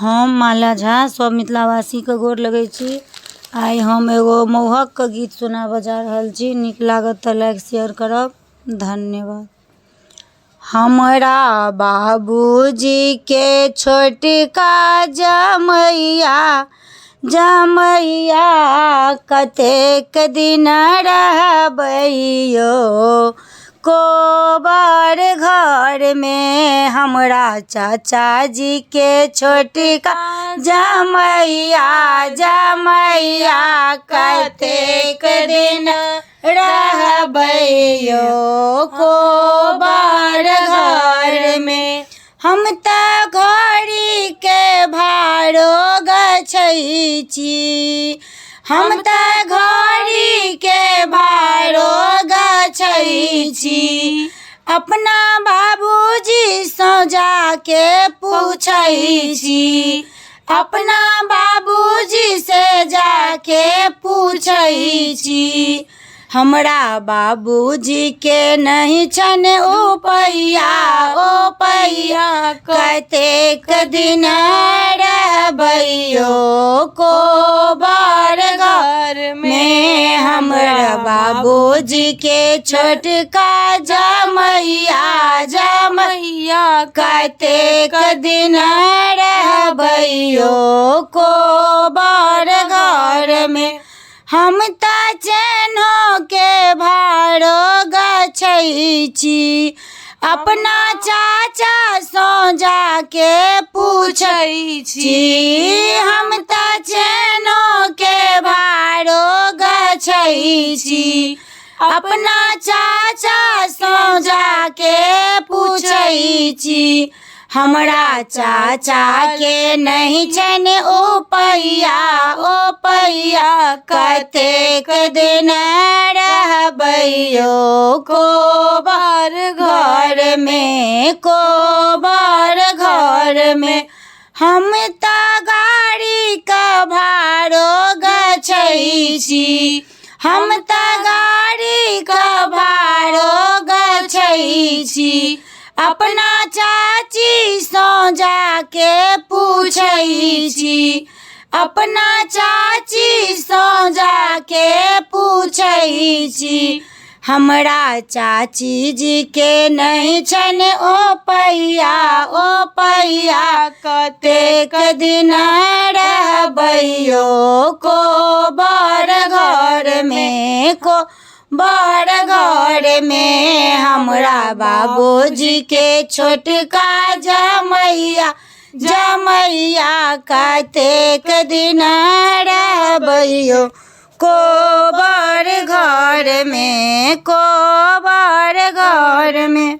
हम माला झा सब मिथिलावासी के गोर लगै छी। आइ हम एगो मौहक के गीत सुनाबऽ जा रहल छी। नीक लागत तऽ लाइक शेयर करब। धन्यवाद। हमरा बाबूजी के छोटका जमैया जमैया कतेक दिन रहबै यौ कोबर घर में। हमरा चाचा जी के छोटका जमैया जमैया कतेक दिन रहबै यौ कोबर घर में। हम तऽ घड़ी के भाड़ो गछै छी। हम तऽ घड़ी के भाड़ो गछै छी। अपना बाबूजी सँ जाके पूछै छी। अपना बाबूजी से जाके पूछै छी। हमरा बाबूजी के नहीं छन उपैया उपैया कतेक दिन रहबै यौ कोबर घर में। हमरा बाबूजी के छोटका जमैया जमैया कतेक दिन रहबै यौ कोबर घर में। हम तऽ चेन्हो के भाड़ो गछै छी। अपना चाचा सँ जाके पूछै छी। हम तऽ चेन्हो के भाड़ो गछै छी। अपना चाचा सँ जाके पूछै छी। हमरा चाचा के नहीं छन उपैया उपैया कतेक दिन रहबै यौ कोबर घर में कोबर घर में। हम तऽ गाड़ी का भाड़ो गछै छी। हम तऽ गाड़ी का भाड़ो गछै छी। अपना चाची सँ जाके पूछै छी। अपना चाची सँ जाके पूछै छी। हमरा चाची जी के नहीं छन उपैया उपैया कतेक दिन रहबै यौ कोबर घर में कोबर घर में। हमरा बाबूजी के छोटका जमैया जमैया कतेक दिन रहबै यौ कोबर घर में कोबर घर में।